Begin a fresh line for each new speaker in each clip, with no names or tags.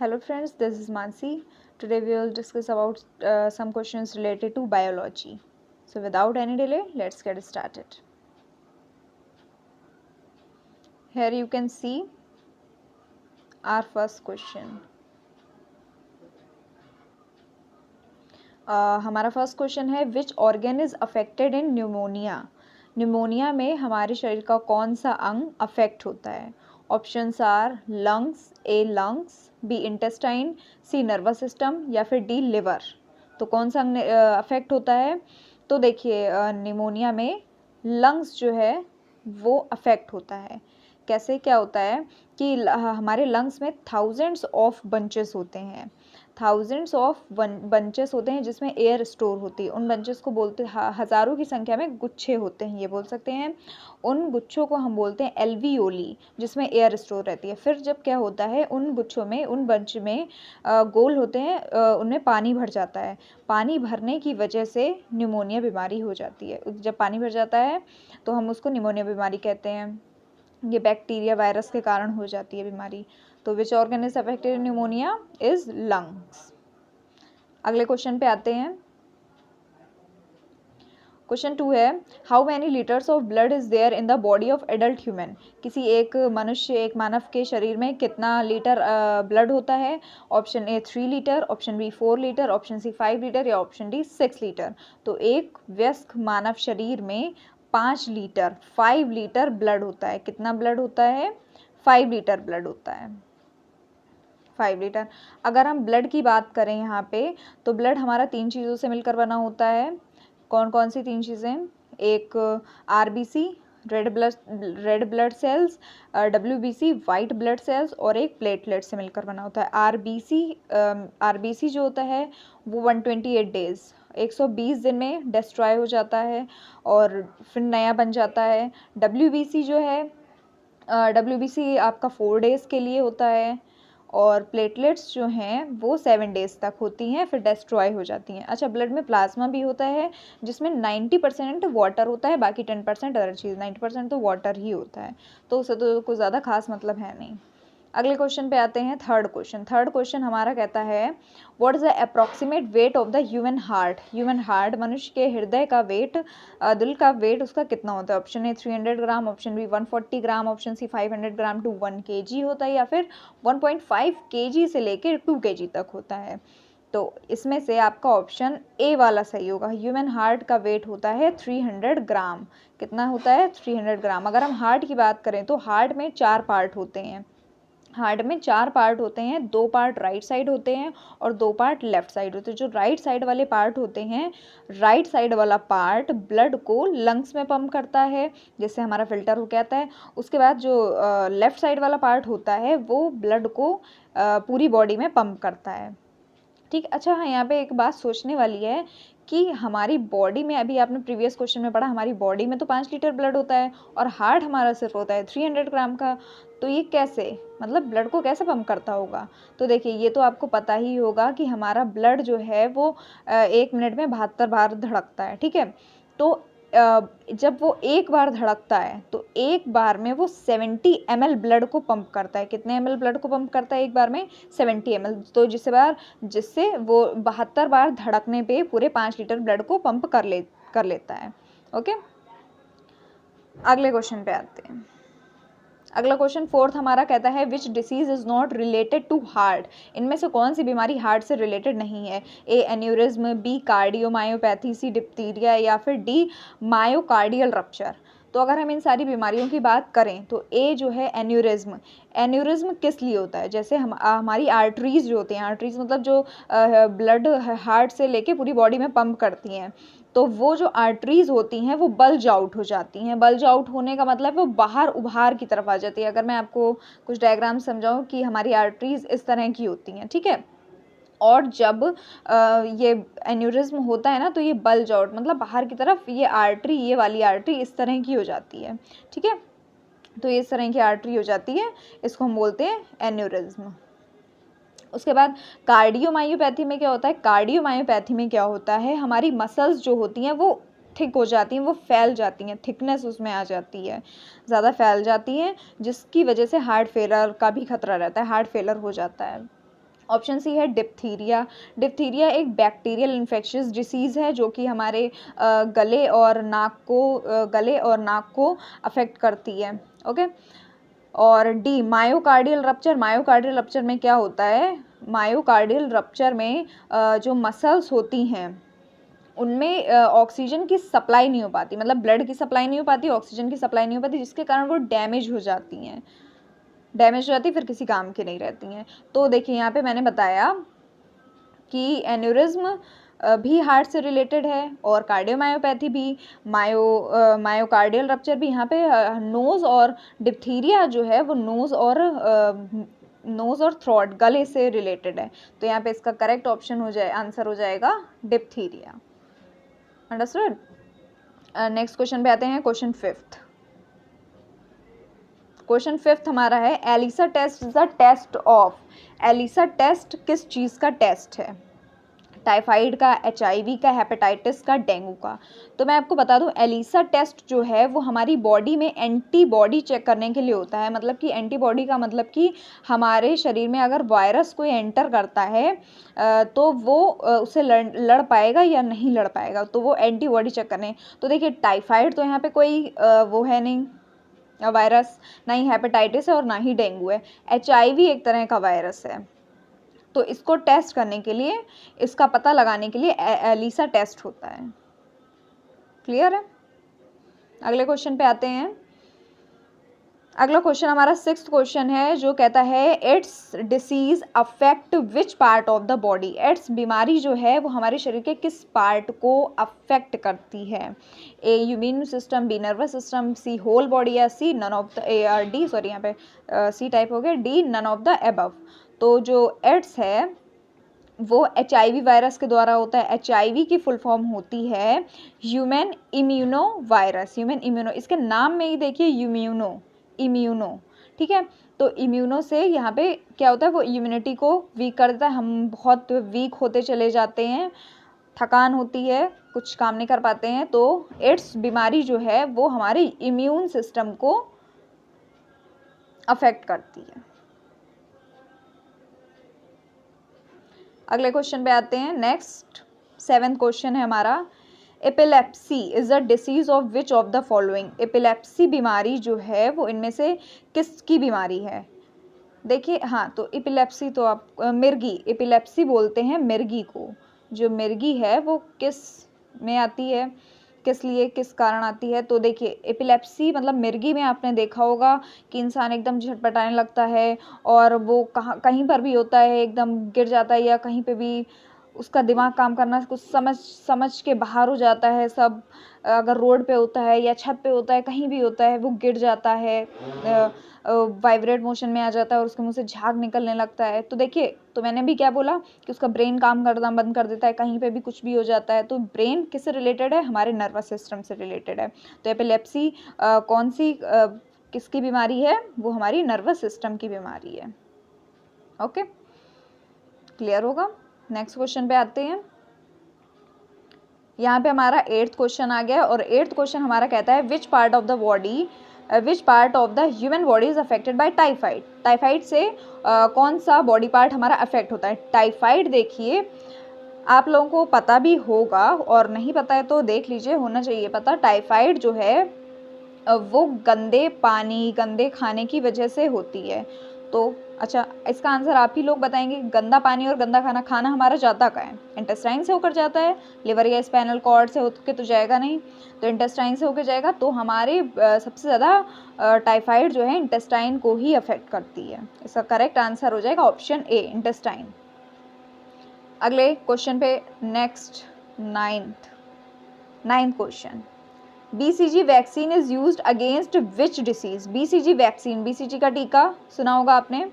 Hello friends, this is Mansi. Today we will discuss about some questions related to biology. So without any delay, let's get started. Here you can see our first question. हमारा first question है विच organ is affected in pneumonia. Pneumonia में हमारे शरीर का कौन सा अंग affect होता है. Options are lungs, A lungs, B intestine, C nervous system या फिर डी लिवर. तो कौन सा अंग अफेक्ट होता है. तो देखिए न्यूमोनिया में लंग्स जो है वो अफेक्ट होता है. कैसे क्या होता है कि हमारे लंग्स में थाउजेंड्स ऑफ बंचेस होते हैं. थाउजेंड्स ऑफ बंचेस होते हैं जिसमें एयर स्टोर होती है. उन बंचेस को बोलते हैं, हज़ारों की संख्या में गुच्छे होते हैं ये बोल सकते हैं. उन गुच्छों को हम बोलते हैं एल्वियोली, जिसमें एयर स्टोर रहती है. फिर जब क्या होता है उन गुच्छों में, उन बंच में गोल होते हैं, उनमें पानी भर जाता है. पानी भरने की वजह से न्यूमोनिया बीमारी हो जाती है. जब पानी भर जाता है तो हम उसको न्यूमोनिया बीमारी कहते हैं. ये बैक्टीरिया वायरस के कारण हो जाती है बीमारी. तो which organ is affected in pneumonia is lungs. अगले क्वेश्चन पे आते हैं. क्वेश्चन 2 है how many litres of blood is there in the body of adult human. किसी एक मनुष्य, एक मानव के शरीर में कितना लीटर ब्लड होता है. Option A 3 litre, option B 4 litre, option C 5 litre या ऑप्शन डी 6 लीटर. तो एक वयस्क मानव शरीर में 5 लीटर 5 लीटर ब्लड होता है. कितना ब्लड होता है. 5 लीटर ब्लड होता है. 5 लीटर. अगर हम ब्लड की बात करें यहाँ पे, तो ब्लड हमारा 3 चीज़ों से मिलकर बना होता है. कौन कौन सी 3 चीज़ें. एक RBC, red blood cells, WBC, white blood cells, और एक प्लेटलेट से मिलकर बना होता है. आरबीसी जो होता है वो 128 डेज 120 दिन में डिस्ट्रॉय हो जाता है और फिर नया बन जाता है. डब्ल्यूबीसी जो है, डब्ल्यूबीसी आपका 4 डेज़ के लिए होता है. और प्लेटलेट्स जो हैं वो 7 डेज़ तक होती हैं, फिर डिस्ट्रॉय हो जाती हैं. अच्छा, ब्लड में प्लाज्मा भी होता है जिसमें 90% वाटर होता है, बाकी 10% अदर चीज़. 90% तो वाटर ही होता है, तो उससे तो कुछ ज़्यादा खास मतलब है नहीं. अगले क्वेश्चन पे आते हैं. थर्ड क्वेश्चन हमारा कहता है what is the approximate weight of the human heart. Human heart, मनुष्य के हृदय का वेट, दिल का वेट उसका कितना होता है. Option A 300 gram, option B 140 gram, option C 500 gram to 1 kg होता है, या फिर 1.5 kg से लेकर 2 kg तक होता है. तो इसमें से आपका ऑप्शन ए वाला सही होगा. ह्यूमन हार्ट का वेट होता है 300 ग्राम. कितना होता है. 300 ग्राम. अगर हम हार्ट की बात करें तो हार्ट में 4 पार्ट होते हैं. हार्ट में 4 पार्ट होते हैं. 2 पार्ट राइट साइड होते हैं और 2 पार्ट लेफ्ट साइड होते हैं. जो राइट साइड वाले पार्ट होते हैं, राइट साइड वाला पार्ट ब्लड को लंग्स में पंप करता है, जिससे हमारा फिल्टर हो जाता है. उसके बाद जो लेफ्ट साइड वाला पार्ट होता है वो ब्लड को पूरी बॉडी में पंप करता है. ठीक. अच्छा, हाँ, यहाँ पे एक बात सोचने वाली है कि हमारी बॉडी में, अभी आपने प्रीवियस क्वेश्चन में पढ़ा, हमारी बॉडी में तो 5 लीटर ब्लड होता है और हार्ट हमारा सिर्फ होता है 300 ग्राम का. तो ये कैसे, मतलब ब्लड को कैसे पंप करता होगा. तो देखिए, ये तो आपको पता ही होगा कि हमारा ब्लड जो है वो 1 मिनट में 72 बार धड़कता है. ठीक है. तो जब वो एक बार धड़कता है तो एक बार में वो 70 ml ब्लड को पंप करता है. कितने ml ब्लड को पंप करता है एक बार में. 70 ml. तो जिससे वो 72 बार धड़कने पे पूरे 5 लीटर ब्लड को पंप कर लेता है. ओके. अगले क्वेश्चन पे आते हैं. अगला क्वेश्चन फोर्थ हमारा कहता है which disease is not related to heart. इनमें से कौन सी बीमारी हार्ट से रिलेटेड नहीं है. ए एन्यूरिज्म, बी कार्डियोमायोपैथी, सी डिप्थीरिया या फिर डी मायोकार्डियल रप्चर. तो अगर हम इन सारी बीमारियों की बात करें तो ए जो है एन्यूरिज्म. एन्यूरिज्म किस लिए होता है. जैसे हमारी आर्टरीज जो होती हैं, आर्टरीज मतलब जो ब्लड हार्ट से लेके पूरी बॉडी में पंप करती हैं, तो वो जो आर्टरीज होती हैं वो बल्ज आउट हो जाती हैं. बल्ज आउट होने का मतलब वो बाहर उभार की तरफ आ जाती है. अगर मैं आपको कुछ डायग्राम समझाऊं कि हमारी आर्टरीज इस तरह की होती हैं. ठीक है. और जब ये एन्यूरिज्म होता है ना, तो ये बल्ज आउट मतलब बाहर की तरफ, ये आर्टरी, ये वाली आर्टरी इस तरह की हो जाती है. ठीक है. तो इस तरह की आर्टरी हो जाती है, इसको हम बोलते हैं एन्यूरिज्म. उसके बाद कार्डियोमायोपैथी में क्या होता है. कार्डियोमायोपैथी में क्या होता है, हमारी मसल्स जो होती हैं वो थिक हो जाती हैं, वो फैल जाती हैं, थिकनेस उसमें आ जाती है, ज़्यादा फैल जाती हैं, जिसकी वजह से हार्ट फेलर का भी खतरा रहता है, हार्ट फेलर हो जाता है. ऑप्शन सी है डिप्थीरिया। डिप्थीरिया एक बैक्टीरियल इन्फेक्शियस डिसीज़ है जो कि हमारे गले और नाक को अफेक्ट करती है। ओके। और D myocardial rupture. Myocardial rupture में क्या होता है, मायोकार्डियल रप्चर में जो मसल्स होती हैं उनमें ऑक्सीजन की सप्लाई नहीं हो पाती, मतलब ब्लड की सप्लाई नहीं हो पाती, ऑक्सीजन की सप्लाई नहीं हो पाती, जिसके कारण वो डैमेज हो जाती हैं, फिर किसी काम की नहीं रहती हैं। तो देखिए यहाँ पे मैंने बताया कि एन्यूरिज्म भी हार्ट से रिलेटेड है और कार्डियोमायोपैथी भी, मायोकार्डियल रप्चर भी। यहाँ पे नोज़ और डिप्थीरिया जो है वो नोज़ और थ्रोट, गले से रिलेटेड है। तो यहाँ पे इसका करेक्ट आंसर हो जाएगा डिप्थीरिया। अंडरस्टूड। नेक्स्ट क्वेश्चन पे आते हैं, क्वेश्चन फिफ्थ हमारा है ELISA test is the test of. ELISA test किस चीज़ का टेस्ट है? टाइफाइड का, HIV का, हेपेटाइटिस का, डेंगू का। तो मैं आपको बता दूं एलिसा टेस्ट जो है वो हमारी बॉडी में एंटीबॉडी चेक करने के लिए होता है। मतलब कि एंटीबॉडी का मतलब कि हमारे शरीर में अगर वायरस कोई एंटर करता है तो वो उससे लड़ पाएगा या नहीं लड़ पाएगा, तो वो एंटीबॉडी चेक करने। तो देखिए टाइफाइड तो यहाँ पे कोई वो है नहीं वायरस, ना ही हेपेटाइटिस है और ना ही डेंगू है। HIV एक तरह का वायरस है। तो इसको टेस्ट करने के लिए, इसका पता लगाने के लिए एलिसा टेस्ट होता है। क्लियर है? अगले क्वेश्चन पे आते हैं। अगला क्वेश्चन हमारा 6th क्वेश्चन है जो कहता है AIDS disease affect which part of the body. AIDS बीमारी जो है वो हमारे शरीर के किस पार्ट को अफेक्ट करती है? A immune system, B nervous system, C whole body, या C none of the D sorry यहाँ पे सी टाइप हो गया, D none of the above. तो जो एड्स है वो HIV वायरस के द्वारा होता है। HIV की फुल फॉर्म होती है human immuno virus. Human immuno, इसके नाम में ही देखिए इम्यूनो, ठीक है। तो इम्यूनो से यहाँ पे क्या होता है, वो इम्यूनिटी को वीक कर देता है। हम बहुत वीक होते चले जाते हैं, थकान होती है, कुछ काम नहीं कर पाते हैं। तो एड्स बीमारी जो है वो हमारे इम्यून सिस्टम को अफेक्ट करती है। अगले क्वेश्चन पे आते हैं। नेक्स्ट 7th क्वेश्चन है हमारा epilepsy is a disease of which of the following. Epilepsy बीमारी जो है वो इनमें से किसकी बीमारी है? देखिए हाँ, तो एपिलेप्सी तो आप मिर्गी, एपिलेप्सी बोलते हैं मिर्गी को। जो मिर्गी है वो किस में आती है, किस लिए, किस कारण आती है? तो देखिए एपिलेप्सी मतलब मिर्गी में आपने देखा होगा कि इंसान एकदम झटपटाने लगता है और वो कहीं पर भी होता है एकदम गिर जाता है, या कहीं पे भी उसका दिमाग काम करना कुछ समझ के बाहर हो जाता है सब। अगर रोड पे होता है या छत पे होता है, कहीं भी होता है, वो गिर जाता है, वाइब्रेट मोशन में आ जाता है और उसके मुंह से झाग निकलने लगता है। तो देखिए, तो मैंने भी क्या बोला कि उसका ब्रेन काम करना बंद कर देता है, कहीं पे भी कुछ भी हो जाता है। तो ब्रेन किससे रिलेटेड है? हमारे नर्वस सिस्टम से रिलेटेड है। तो एपिलेप्सी कौन सी किसकी बीमारी है? वो हमारी नर्वस सिस्टम की बीमारी है। ओके, क्लियर होगा। नेक्स्ट क्वेश्चन पे आते हैं। यहाँ पे हमारा 8th क्वेश्चन आ गया और 8th क्वेश्चन हमारा कहता है विच part of the human body is affected by typhoid. Typhoid से कौन सा बॉडी पार्ट हमारा अफेक्ट होता है? टाइफाइड देखिए आप लोगों को पता भी होगा और नहीं पता है तो देख लीजिए, होना चाहिए पता। टाइफाइड जो है वो गंदे पानी, गंदे खाने की वजह से होती है। तो अच्छा, इसका आंसर आप ही लोग बताएंगे। गंदा पानी और गंदा खाना हमारा जाता कहाँ है? इंटेस्टाइन से होकर जाता है, लिवर या स्पाइनल कॉर्ड से होकर तो जाएगा नहीं, तो इंटेस्टाइन से होकर जाएगा। तो हमारे सबसे ज़्यादा टाइफाइड जो है इंटेस्टाइन को ही अफेक्ट करती है। इसका करेक्ट आंसर हो जाएगा ऑप्शन ए, इंटेस्टाइन। अगले क्वेश्चन पे next 9th question, BCG vaccine is used against which disease. BCG vaccine, BCG का टीका सुना होगा आपने,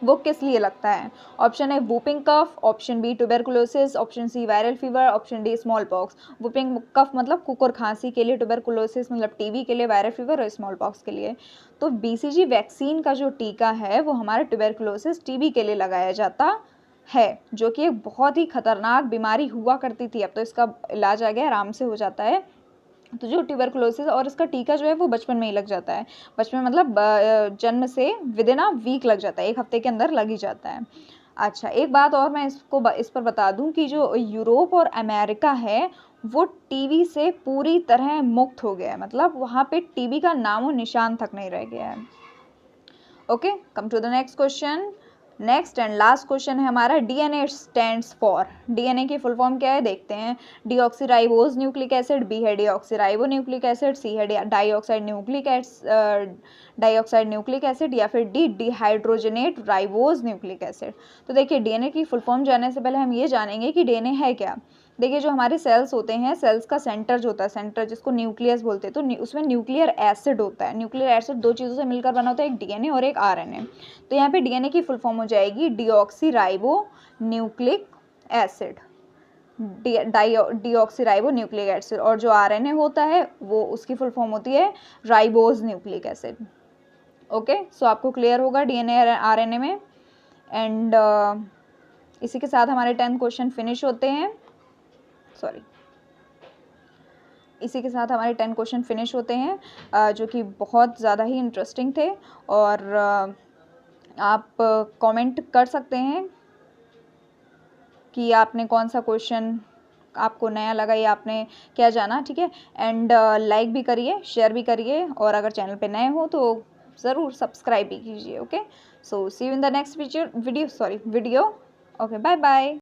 वो किस लिए लगता है? Option A whooping cough, option B tuberculosis, option C viral fever, option D smallpox. Whooping cough मतलब कुकुर खांसी के लिए, ट्यूबरकुलोसिस मतलब टीबी के लिए, वायरल फीवर और स्मॉल पॉक्स के लिए। तो BCG वैक्सीन का जो टीका है वो हमारे ट्यूबरकुलोसिस, टीबी के लिए लगाया जाता है, जो कि एक बहुत ही खतरनाक बीमारी हुआ करती थी। अब तो इसका इलाज आ गया, आराम से हो जाता है। तो जो ट्यूबरकुलोसिस, और इसका टीका जो है वो बचपन में ही लग जाता है। बचपन मतलब जन्म से विदिन अ वीक लग जाता है, 1 हफ्ते के अंदर लग ही जाता है। अच्छा, एक बात और मैं इस पर बता दूं कि जो यूरोप और अमेरिका है वो टीवी से पूरी तरह मुक्त हो गया है, मतलब वहाँ पे टीवी का नामो निशान तक नहीं रह गया है। Okay, come to the next question. Next and last question है हमारा, डीएनए स्टैंड्स फॉर। डीएनए की फुल फॉर्म क्या है देखते हैं। डीऑक्सीराइबोज न्यूक्लिक एसिड, बी है डीऑक्सीराइबो न्यूक्लिक एसिड, सी है डाइऑक्साइड न्यूक्लिक एसिड, या फिर D dehydrogenate ribose nucleic acid. तो देखिए डीएनए की फुल फॉर्म जानने से पहले हम ये जानेंगे कि डीएनए है क्या। देखिए जो हमारे सेल्स होते हैं, सेल्स का सेंटर जो होता है, सेंटर जिसको न्यूक्लियस बोलते हैं, तो उसमें न्यूक्लियर एसिड होता है। न्यूक्लियर एसिड दो चीज़ों से मिलकर बना होता है, एक डीएनए और एक आरएनए। तो यहाँ पे डीएनए की फुल फॉर्म हो जाएगी deoxyribo nucleic acid, deoxyribo nucleic acid. और जो आरएनए होता है वो उसकी फुल फॉर्म होती है राइबोज न्यूक्लिक एसिड। ओके, सो आपको क्लियर होगा डीएनए आरएनए में। एंड इसी के साथ हमारे 10 क्वेश्चन फिनिश होते हैं। इसी के साथ हमारे 10 क्वेश्चन फिनिश होते हैं, जो कि बहुत ज़्यादा ही इंटरेस्टिंग थे। और आप कमेंट कर सकते हैं कि आपने कौन सा क्वेश्चन आपको नया लगा या आपने क्या जाना, ठीक है। एंड लाइक भी करिए, शेयर भी करिए, और अगर चैनल पे नए हो तो ज़रूर सब्सक्राइब भी कीजिए। Okay, so see you in the next video. Okay, bye bye.